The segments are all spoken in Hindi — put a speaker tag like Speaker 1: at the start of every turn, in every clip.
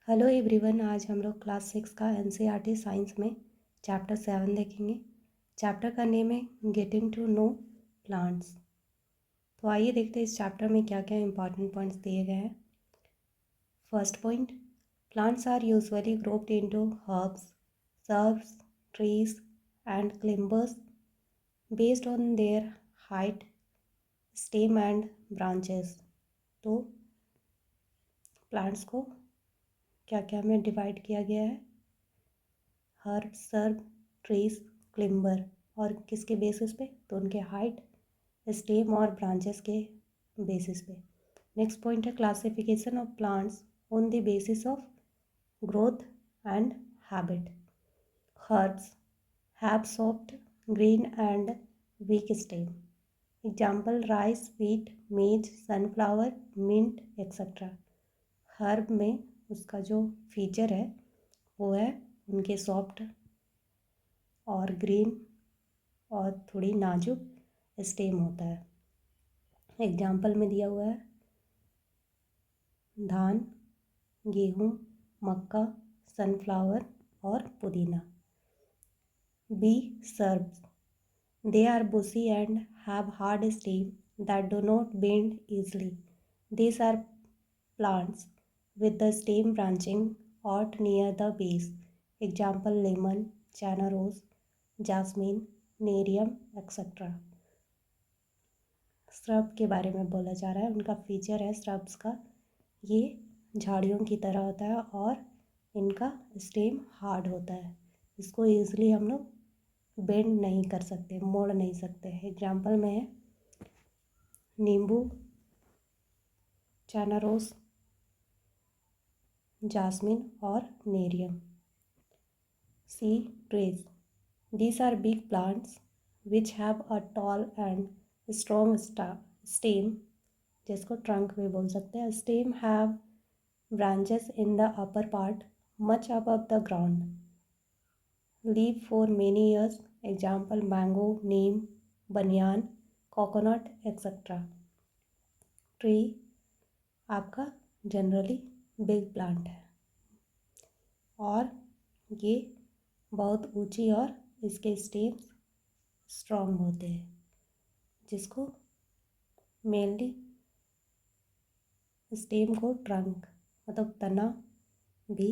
Speaker 1: Hello everyone. आज हम लोग क्लास 6 का एनसीईआरटी साइंस में चैप्टर 7 देखेंगे। चैप्टर का नेम है गेटिंग टू नो प्लांट्स। तो आइए देखते हैं इस चैप्टर में क्या क्या इंपॉर्टेंट पॉइंट्स दिए गए हैं। First point, plants are usually grouped into herbs, shrubs, trees and climbers based on their height, stem and branches. तो प्लांट्स को क्या क्या में डिवाइड किया गया है? Herb, shrub, trees, climber. और किसके बेसिस पे? तो उनके हाइट, स्टेम और ब्रांचेस के बेसिस पे। नेक्स्ट पॉइंट है classification of plants on the basis of growth and habit. Herbs have soft, green and weak stem. Example rice, wheat, मेज, सनफ्लावर, मिंट एक्सेट्रा। हर्ब में उसका जो फीचर है वो है उनके सॉफ्ट और ग्रीन और थोड़ी नाजुक स्टेम होता है। एग्जाम्पल में दिया हुआ है धान, गेहूँ, मक्का, सनफ्लावर और पुदीना। B shrubs, they are bushy and have hard stem that do not bend easily. These are plants with the stem branching out near the base. Example lemon, china rose, jasmine, nerium etcetera. Shrub के बारे में बोला जा रहा है। उनका फीचर है श्रब्स का, ये झाड़ियों की तरह होता है और इनका स्टेम हार्ड होता है। इसको ईजिली हम लोग बेंड नहीं कर सकते, मोड़ नहीं सकते। एग्जाम्पल में है नींबू, चाइना रोज, जासमिन और nerium. C trees, these are big plants which have a tall and strong stem, जिसको ट्रंक भी बोल सकते हैं। Stem have branches in the upper part much above the ground. Live for many years. Example mango, neem, banyan, coconut etc. Tree आपका जनरली बिग प्लांट है और ये बहुत ऊंची और इसके स्टेम्स स्ट्रॉन्ग होते हैं, जिसको मेनली स्टेम को ट्रंक मतलब तना भी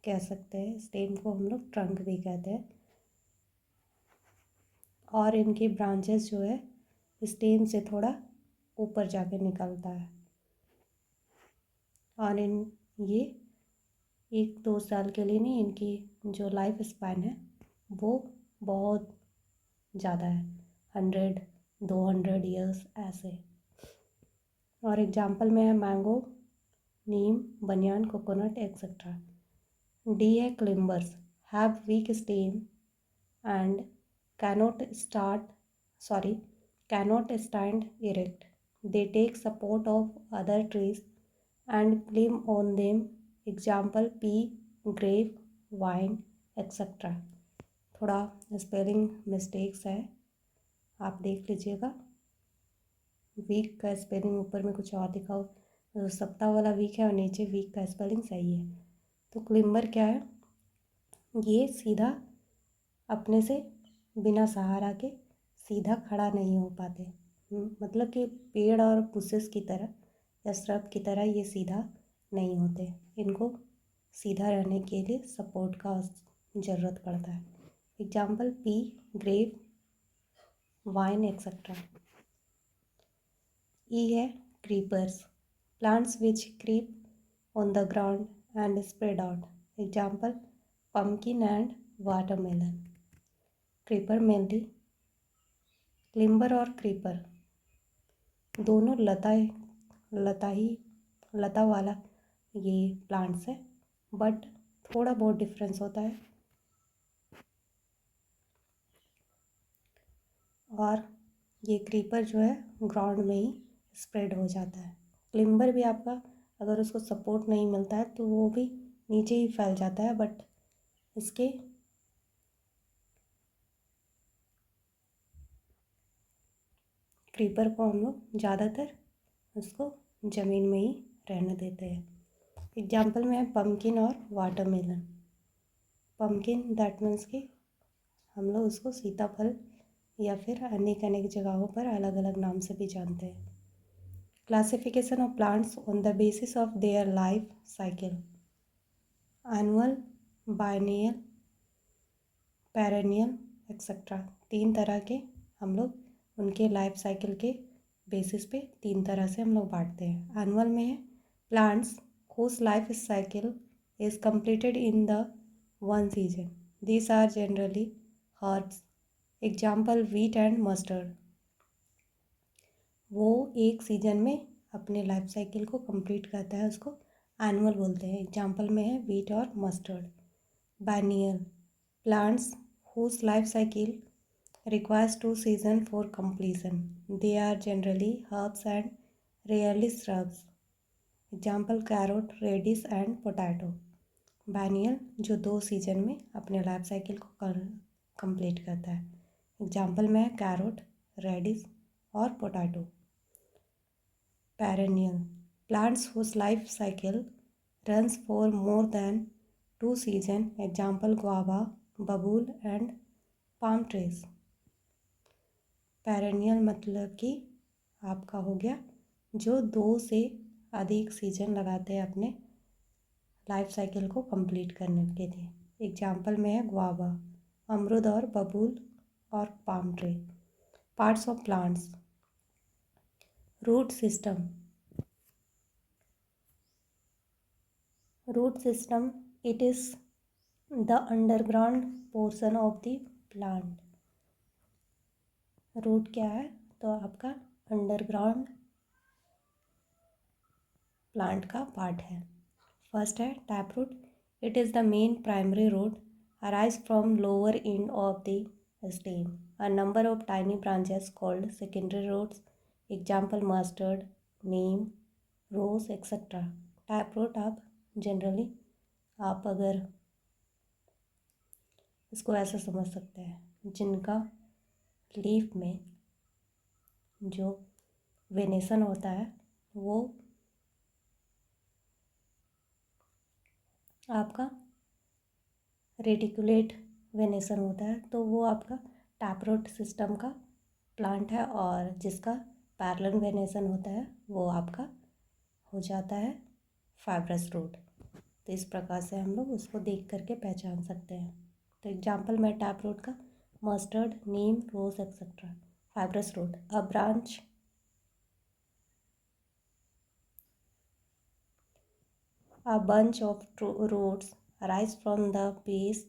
Speaker 1: कह सकते हैं। स्टेम को हम लोग ट्रंक भी कहते हैं। और इनकी ब्रांचेस जो है स्टेम से थोड़ा ऊपर जाके निकलता है और ये 1-2 साल के लिए नहीं, इनकी जो लाइफ स्पैन है वो बहुत ज़्यादा है, 100-200 ईयर्स ऐसे। और एग्जाम्पल में है मैंगो, नीम, बनियान, कोकोनट एक्सेट्रा। डी है climbers, have weak stem and cannot stand erect. They take support of other trees and climb on them. Example pea, grape, vine etc. थोड़ा स्पेलिंग मिस्टेक्स है, आप देख लीजिएगा। वीक का स्पेलिंग ऊपर में कुछ और दिखा हो, सप्ताह वाला वीक है और नीचे वीक का स्पेलिंग सही है। तो क्लिम्बर क्या है? ये सीधा अपने से बिना सहारा के सीधा खड़ा नहीं हो पाते। मतलब कि पेड़ और बुशेस की तरह या श्रब की तरह ये सीधा नहीं होते। इनको सीधा रहने के लिए सपोर्ट का ज़रूरत पड़ता है। Example pea, grape, vine etcetera. E है creepers, plants which creep on the ground and spread out. Example pumpkin and watermelon. Creeper mainly climber और क्रीपर दोनों लता वाला ये प्लांट्स है, बट थोड़ा बहुत डिफरेंस होता है। और ये क्रीपर जो है ग्राउंड में ही स्प्रेड हो जाता है। क्लिम्बर भी आपका अगर उसको सपोर्ट नहीं मिलता है तो वो भी नीचे ही फैल जाता है, बट इसके क्रीपर को हम लोग ज़्यादातर उसको ज़मीन में ही रहने देते हैं। एग्जाम्पल में है पम्पकिन और वाटरमेलन। पम्पकिन दैट मीन्स कि हम लोग उसको सीताफल या फिर अनेक अनेक जगहों पर अलग अलग नाम से भी जानते हैं। Classification of plants on the basis of their life cycle, annual, biennial, perennial etcetera. 3 तरह के हम लोग उनके लाइफ साइकिल के बेसिस पे 3 तरह से हम लोग बांटते हैं। एनुअल में है plants whose life cycle is completed in the one season. These are generally herbs. Example wheat and mustard. वो एक सीजन में अपने लाइफ साइकिल को कंप्लीट करता है, उसको एनुअल बोलते हैं। एग्जाम्पल में है व्हीट और mustard. Biennial plants whose life cycle requires 2 seasons for completion. They are generally herbs and rarely shrubs. Example carrot, radish and potato. Biennial जो 2 सीजन में अपने लाइफ साइकिल को कंप्लीट करता है। एग्जाम्पल में है कैरोट, रेडिस और potato. Perennial plants whose life cycle runs for more than 2 season. Example guava, बबूल एंड पाम ट्रीज। पेरेनियल मतलब कि आपका हो गया जो 2 से अधिक सीजन लगाते हैं अपने लाइफ साइकिल को कंप्लीट करने के लिए। एग्जाम्पल में है गुआवा, अमरूद और बबूल और palm tree. Parts of plants. Root system. Root system it is the underground portion of the plant. Root क्या है? तो आपका अंडरग्राउंड प्लांट का पार्ट है। फर्स्ट है tap root. It is the main primary root arise from lower end of the stem. A number of tiny branches called secondary roots. Example mustard, neem, rose etcetera. Tap root आप जनरली आप अगर इसको ऐसा समझ सकते हैं, जिनका लीफ में जो वेनेसन होता है वो आपका रेटिकुलेट वेनेसन होता है, तो वो आपका टैपरूट सिस्टम का प्लांट है। और जिसका पैरेलल वेनेसन होता है वो आपका हो जाता है फाइब्रस रूट। तो इस प्रकार से हम लोग उसको देख करके पहचान सकते हैं। तो एग्जाम्पल में टैपरूट का mustard, neem, rose etcetera. Fibrous root a branch a bunch of roots arise from the base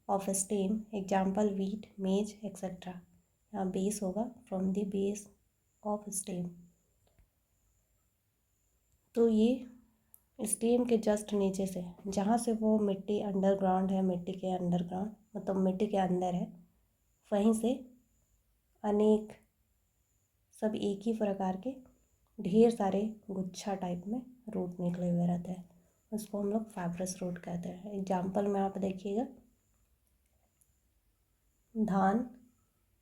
Speaker 1: of a stem. Example wheat, maize, etc. यहाँ base होगा from the base of stem। तो ये स्टेम के जस्ट नीचे से, जहाँ से वो मिट्टी अंडरग्राउंड है, मिट्टी के अंडरग्राउंड मतलब मिट्टी के अंदर है, वहीं से अनेक सब एक ही प्रकार के ढेर सारे गुच्छा टाइप में रूट निकले हुए रहते हैं, उसको हम लोग फाइब्रस रूट कहते हैं। एग्जाम्पल में आप देखिएगा धान,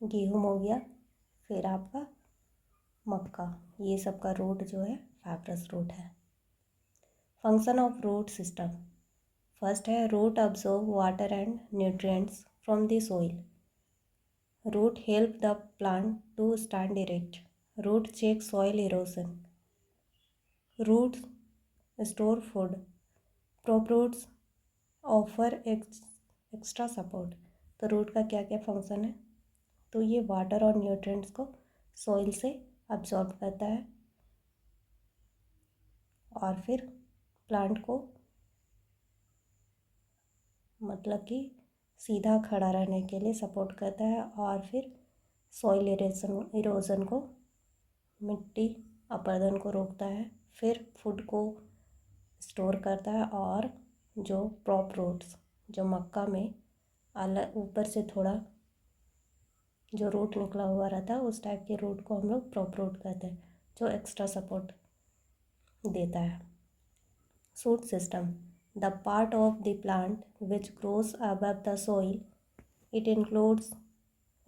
Speaker 1: गेहूँ हो गया, फिर आपका मक्का, ये सब का रूट जो है फाइब्रस रूट है। Function of root system. First है root absorb water and nutrients from the soil. Root help the plant to stand erect. Root check soil erosion. Roots store food. Crop roots offer extra support. तो रूट का क्या क्या फंक्शन है? तो ये वाटर और न्यूट्रिएंट्स को सॉइल से अब्जॉर्ब करता है और फिर प्लांट को मतलब कि सीधा खड़ा रहने के लिए सपोर्ट करता है और फिर सॉइल इरोजन को, मिट्टी अपरदन को रोकता है, फिर फूड को स्टोर करता है और जो क्रॉप रूट्स जो मक्का में अलग ऊपर से थोड़ा जो रूट निकला हुआ रहता है उस टाइप के रूट को हम लोग क्रॉप रूट कहते हैं, जो एक्स्ट्रा सपोर्ट देता है। Shoot system the part of the plant which grows above the soil. It includes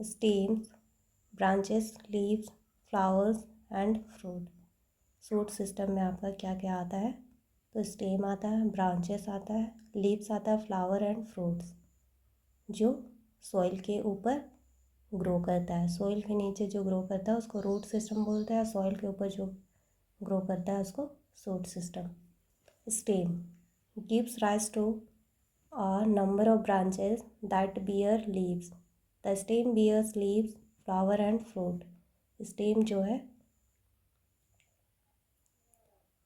Speaker 1: stems, branches, leaves, flowers and fruit. Shoot system में आपका क्या क्या आता है? तो स्टेम आता है, ब्रांचेस आता है, लीव्स आता है, फ्लावर एंड फ्रूट्स जो सॉइल के ऊपर ग्रो करता है। सॉइल के नीचे जो ग्रो करता है उसको रूट सिस्टम बोलते हैं, सॉइल के ऊपर जो ग्रो करता है उसको shoot system. Stem gives rise to a number of branches that bear leaves. The stem bears leaves, flower and fruit. Stem जो है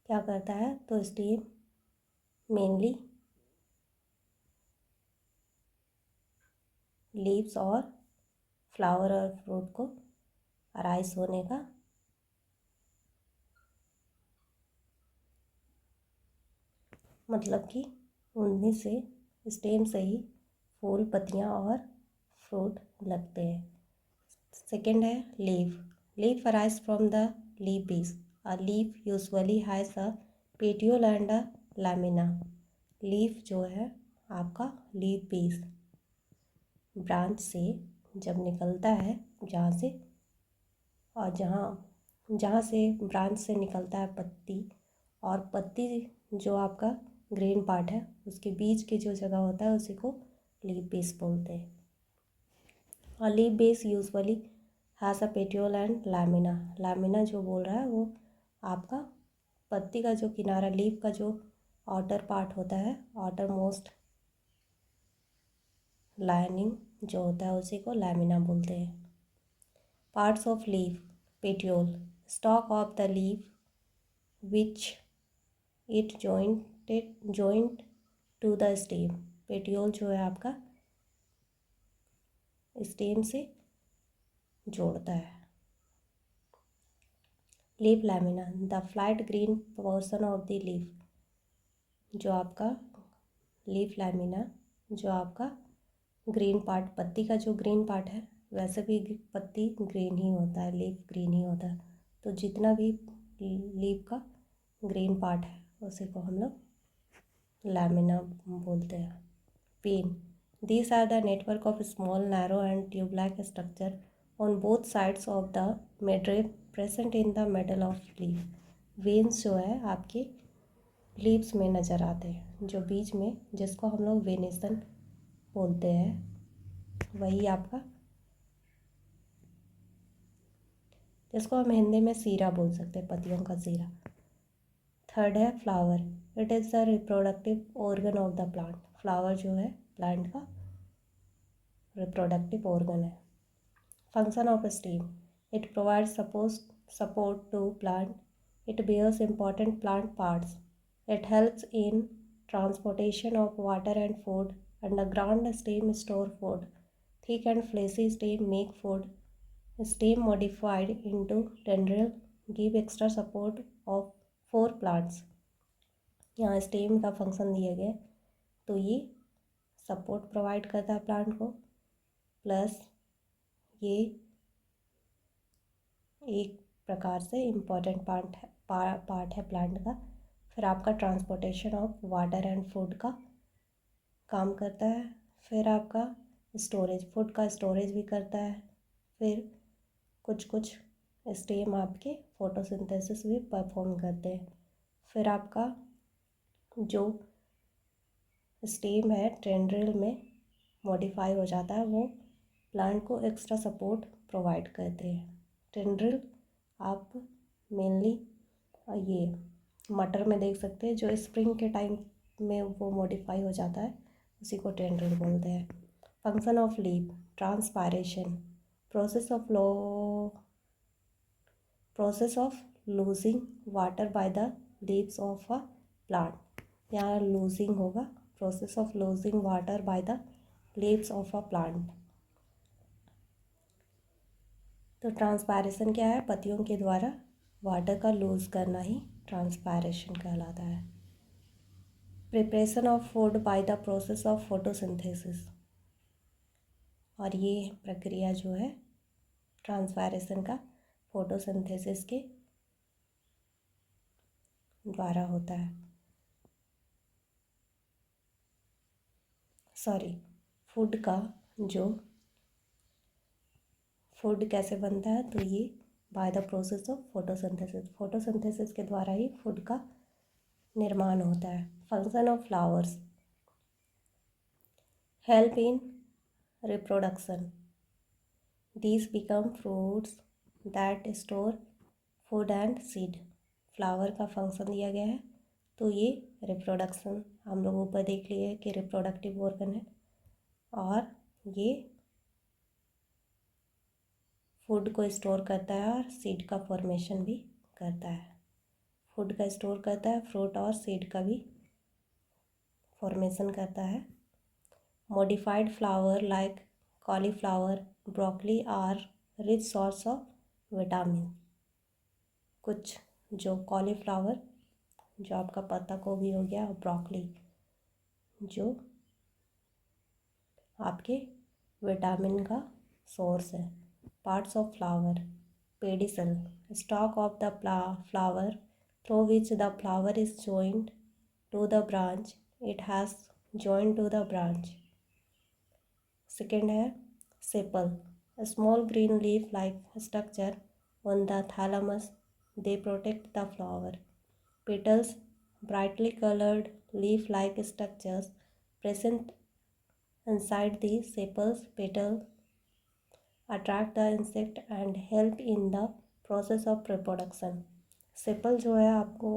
Speaker 1: क्या करता है, तो स्टेम मेनली लीव्स और फ्लावर और फ्रूट को अराइज होने का मतलब कि उनमें से स्टेम से ही फूल, पत्तियाँ और फ्रूट लगते हैं। सेकेंड है leaf. Leaf arise from the leaf base. A leaf usually has a petiole and a lamina. Leaf जो है आपका लीफ बेस ब्रांच से जब निकलता है, जहाँ से और जहाँ से ब्रांच से निकलता है पत्ती, और पत्ती जो आपका ग्रीन पार्ट है उसके बीच की जो जगह होता है उसी को लीफ बेस बोलते हैं। और leaf base usually has a petiole and lamina. Lamina जो बोल रहा है वो आपका पत्ती का जो किनारा, लीफ का जो आउटर पार्ट होता है, आउटर मोस्ट लाइनिंग जो होता है उसी को लैमिना बोलते हैं। Parts of leaf, petiole, stalk of the leaf which it joint to the stem. Petiole जो है आपका स्टेम से जोड़ता है। Leaf lamina, the flat green portion of the leaf. जो आपका लीफ लैमिना जो आपका ग्रीन पार्ट, पत्ती का जो ग्रीन पार्ट है, वैसे भी पत्ती ग्रीन ही होता है, लीफ ग्रीन ही होता है, तो जितना भी लीफ का ग्रीन पार्ट है उसी को हम लोग लैमिना बोलते हैं। Pen, these are the network of small, narrow and tube-like structure on both sides of the midrib present in the middle of leaf. veins जो है आपके लीव्स में नज़र आते हैं, जो बीच में, जिसको हम लोग वेनेसन बोलते हैं, वही आपका, जिसको हम हिंदी में सीरा बोल सकते हैं, पत्तियों का सीरा। थर्ड है flower. It is the reproductive organ of the plant. Flower जो है प्लांट का रिप्रोडक्टिव ऑर्गन है। Function of stem, it provides support to plant. It bears important plant parts. It helps in transportation of water and food. Underground stem store food. Thick and fleshy stem make food. Stem modified into tendril give extra support of for plants. यहाँ स्टेम का फंक्शन दिया गया, तो ये सपोर्ट प्रोवाइड करता है प्लांट को, प्लस ये एक प्रकार से इम्पॉर्टेंट पार्ट है प्लांट का। फिर आपका transportation of water and food का काम करता है। फिर आपका स्टोरेज, फूड का स्टोरेज भी करता है। फिर कुछ स्टेम आपके फोटोसिंथेसिस भी परफॉर्म करते हैं। फिर आपका जो स्टेम है टेंड्रिल में मॉडिफाई हो जाता है, वो प्लांट को एक्स्ट्रा सपोर्ट प्रोवाइड करते हैं। टेंड्रिल आप मेनली ये मटर में देख सकते हैं, जो स्प्रिंग के टाइम में वो मॉडिफाई हो जाता है, उसी को टेंड्रिल बोलते हैं। Function of leaf, transpiration, process of losing water by the leaves of a plant. यहाँ लूजिंग होगा, process of losing water by the leaves of a plant. तो ट्रांसपायरेशन क्या है, पत्तियों के द्वारा वाटर का लूज करना ही ट्रांसपायरेशन कहलाता है। Preparation of food by the process of photosynthesis, और ये प्रक्रिया जो है ट्रांसपायरेशन का फोटोसिंथेसिस के द्वारा होता है। फूड का जो फूड कैसे बनता है, तो ये by the process of photosynthesis, photosynthesis के द्वारा ही फूड का निर्माण होता है। Function of flowers, help in reproduction, these become fruits that store food and seed. Flower का फंक्शन दिया गया है, तो ये रिप्रोडक्शन, हम लोग ऊपर देख लिए कि रिप्रोडक्टिव ऑर्गन है, और ये फूड को स्टोर करता है और सीड का फॉर्मेशन भी करता है। फूड का स्टोर करता है, फ्रूट और सीड का भी फॉर्मेशन करता है। Modified flower like cauliflower, broccoli are rich source of vitamin. कुछ जो कॉलीफ्लावर, जो आपका पत्ता गोभी हो गया, और ब्रोकली जो आपके विटामिन का सोर्स है। Parts of flower, pedicel, stalk of the flower through which the flower is joined to the branch, it has joined to the branch. Second है sepal, a small green leaf like structure on the thalamus, they protect the flower. Petals, brightly colored leaf like structures present inside the sepals. Petals attract the insect and help in the process of reproduction. Sepal जो है आपको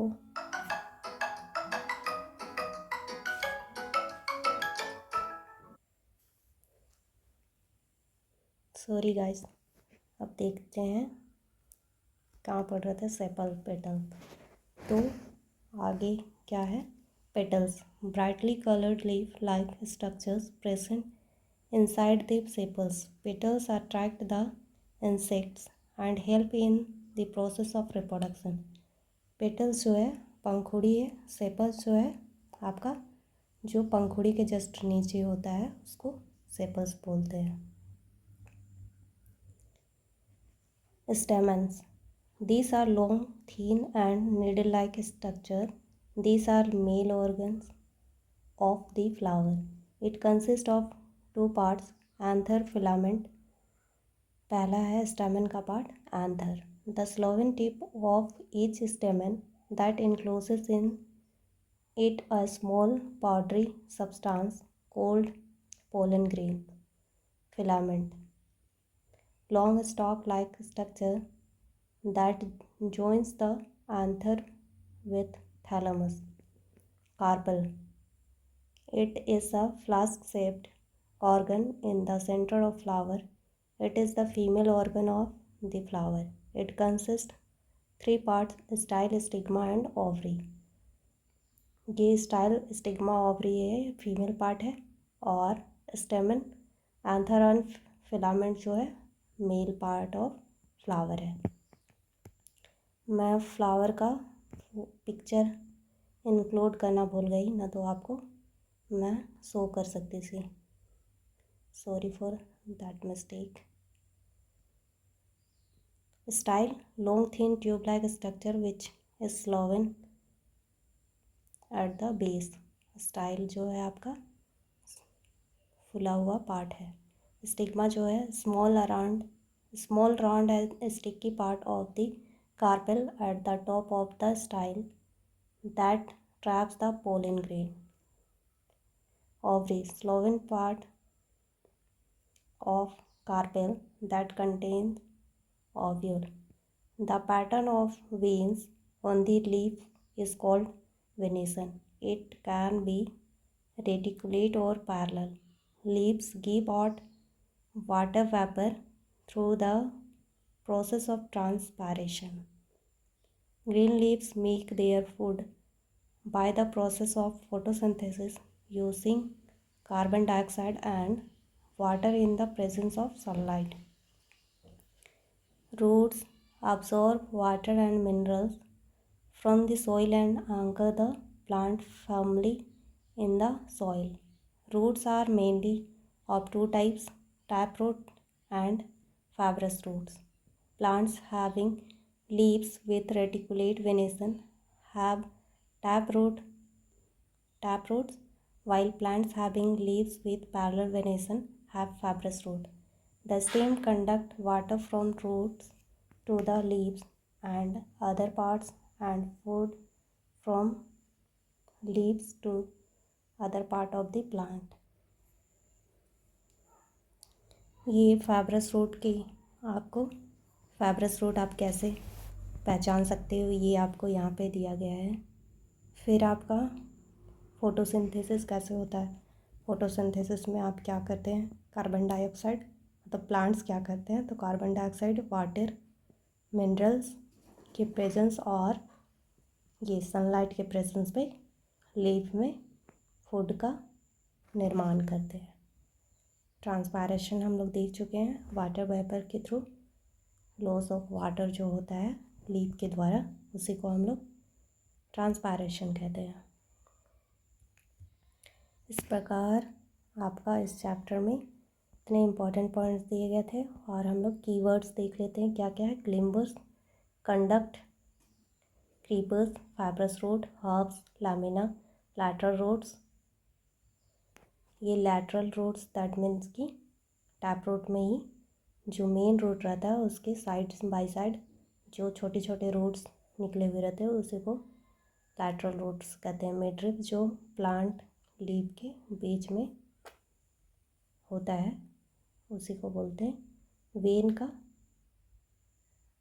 Speaker 1: सॉरी गाइस, अब देखते हैं कहाँ पढ़ रहे थे, सेपल पेटल। तो आगे क्या है, petals, brightly coloured leaf like structures present inside the sepals. Petals attract the insects and help in the process of reproduction. Petals जो है पंखुड़ी है, सेपल्स जो है आपका जो पंखुड़ी के जस्ट नीचे होता है उसको सेपल्स बोलते हैं। Stamens. These are long, thin and needle-like structure. These are male organs of the flower. It consists of two parts, anther filament. पहला है stamen का part, anther. The sloven tip of each stamen that encloses in it a small powdery substance called pollen grain. Filament. Long stalk-like structure that joins the anther with thalamus. Carpel. It is a flask-shaped organ in the center of flower. It is the female organ of the flower. It consists three parts, style, stigma and ovary. ये स्टाइल, स्टिग्मा, ओवरी है, फीमेल पार्ट है, और स्टेमन, एंथर एंड फिलामेंट जो है मेल पार्ट ऑफ फ्लावर है। मैं फ्लावर का पिक्चर इंक्लूड करना भूल गई ना, तो आपको मैं शो कर सकती थी, sorry for that mistake. Style, long thin tube like structure which is Sloan at the base. Style जो है आपका फुला हुआ पार्ट है। स्टिग्मा जो है small round and sticky part of the carpel at the top of the style that traps the pollen grain. Ovary, sloven part of carpel that contains ovule. The pattern of veins on the leaf is called venation. It can be reticulate or parallel. Leaves give out water vapor through the process of transpiration. Green leaves make their food by the process of photosynthesis using carbon dioxide and water in the presence of sunlight. Roots absorb water and minerals from the soil and anchor the plant firmly in the soil. Roots are mainly of two types, taproot and fibrous roots. Plants having leaves with reticulate venation have taproots, while plants having leaves with parallel venation have fibrous root. The stem conduct water from roots to the leaves and other parts and food from leaves to other part of the plant। ये फाइब्रस रूट की आपको फाइब्रस रूट आप कैसे पहचान सकते हो ये आपको यहाँ पे दिया गया है। फिर आपका फोटोसिंथेसिस कैसे होता है। फोटोसिंथेसिस में आप क्या करते हैं, कार्बन डाइऑक्साइड मतलब प्लांट्स क्या करते हैं तो कार्बन डाइऑक्साइड, वाटर, मिनरल्स के प्रेजेंस और ये सनलाइट के प्रेजेंस पे लीफ में फूड का निर्माण करते हैं। ट्रांसपायरेशन हम लोग देख चुके हैं, वाटर वेपर के थ्रू लॉस ऑफ वाटर जो होता है लीफ के द्वारा, उसी को हम लोग ट्रांसपायरेशन कहते हैं। इस प्रकार आपका इस चैप्टर में इतने इम्पॉर्टेंट पॉइंट्स दिए गए थे और हम लोग कीवर्ड्स देख लेते हैं क्या क्या है। Climbs, conduct, creepers, fibrous root, herbs, lamina, lateral roots. ये लैटरल रूट्स दैट मीन्स कि टैप रूट में ही जो मेन रूट रहता है उसके साइड बाई साइड जो छोटे छोटे रूट्स निकले हुए रहते हैं उसी को लैटरल रूट्स कहते हैं। मिडरिप जो प्लांट लीफ के बीच में होता है उसी को बोलते हैं। वेन का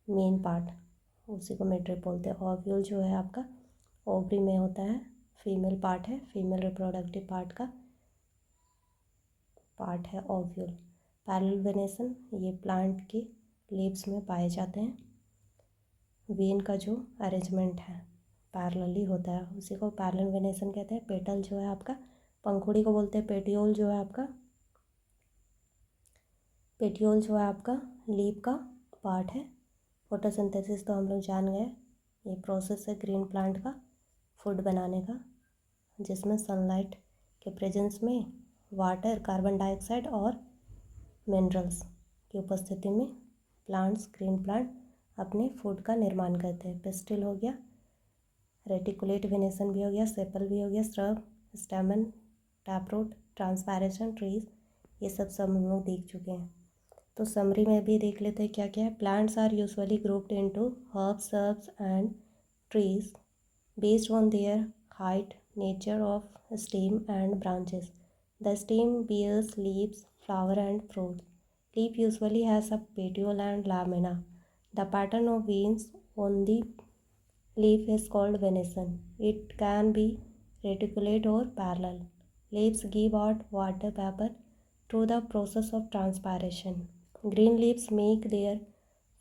Speaker 1: मेन पार्ट उसी को मिडरिप बोलते हैं। ओव्यूल जो है आपका ओवरी में होता है, फीमेल पार्ट है, फीमेल रिप्रोडक्टिव पार्ट का पार्ट है ओव्यूल। पैरेलल वेनेसन ये प्लांट के लीव्स में पाए जाते हैं। वेन का जो अरेंजमेंट है पैरेलली होता है उसी को पैरेलल वेनेसन कहते हैं। पेटल जो है आपका पंखुड़ी को बोलते हैं। पेटियोल जो है आपका लीफ का पार्ट है। फोटोसिंथेसिस तो हम लोग जान गए, ये प्रोसेस है ग्रीन प्लांट का फूड बनाने का जिसमें सनलाइट के प्रेजेंस में वाटर, कार्बन डाइऑक्साइड और मिनरल्स की उपस्थिति में ग्रीन प्लांट अपने फूड का निर्माण करते हैं। पिस्टिल हो गया, रेटिकुलेट वेनेसन भी हो गया, सेपल भी हो गया, स्ट्रब, स्टेमन, टैपरूट, ट्रांसपायरेशन, ट्रीज, ये सब हम लोग देख चुके हैं। तो समरी में भी देख लेते हैं क्या क्या है। Plants are usually grouped into herbs, shrubs and trees based on their height, nature of stem and branches. The stem bears leaves, flower and fruit. Leaf usually has a petiole and lamina. The pattern of veins on the leaf is called venation. It can be reticulate or parallel. Leaves give out water vapor through the process of transpiration. Green leaves make their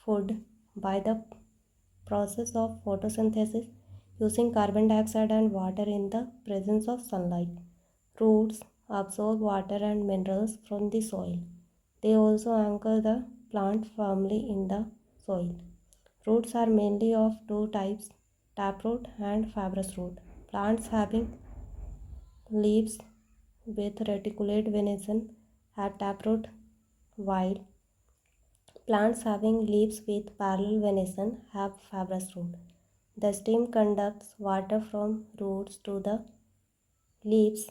Speaker 1: food by the process of photosynthesis using carbon dioxide and water in the presence of sunlight. Roots absorb water and minerals from the soil. They also anchor the plant firmly in the soil. Roots are mainly of two types, taproot and fibrous root. Plants having leaves with reticulate venation have taproot, while plants having leaves with parallel venation have fibrous root. The stem conducts water from roots to the leaves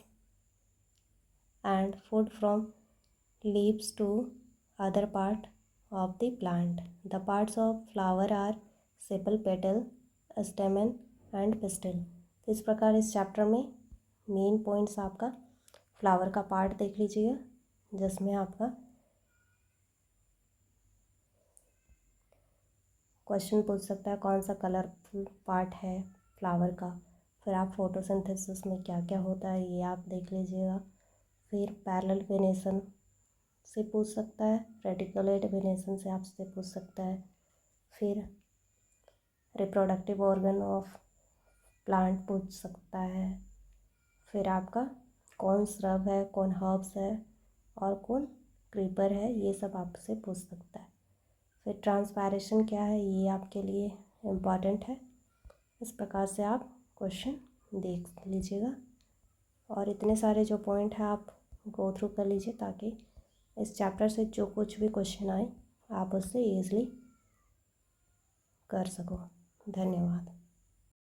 Speaker 1: and food from leaves to other part of the plant. The parts of flower are sepal, petal, stamen and pistil। तो इस प्रकार इस चैप्टर में मेन पॉइंट्स आपका फ्लावर का पार्ट देख लीजिएगा जिसमें आपका क्वेश्चन पूछ सकता है कौन सा कलरफुल पार्ट है फ्लावर का। फिर आप फोटोसिंथेसिस में क्या क्या होता है ये आप देख लीजिएगा। फिर पैरेलल वेनेसन से पूछ सकता है, रेटिकुलेट वेनेसन से आपसे पूछ सकता है। फिर रिप्रोडक्टिव ऑर्गन ऑफ प्लांट पूछ सकता है। फिर आपका कौन श्रब है, कौन हर्ब्स है और कौन क्रीपर है, ये सब आपसे पूछ सकता है। फिर ट्रांसपायरेशन क्या है ये आपके लिए इम्पॉर्टेंट है। इस प्रकार से आप क्वेश्चन देख लीजिएगा और इतने सारे जो पॉइंट हैं आप गो थ्रू कर लीजिए ताकि इस चैप्टर से जो कुछ भी क्वेश्चन आए आप उससे ईज़िली कर सको। धन्यवाद।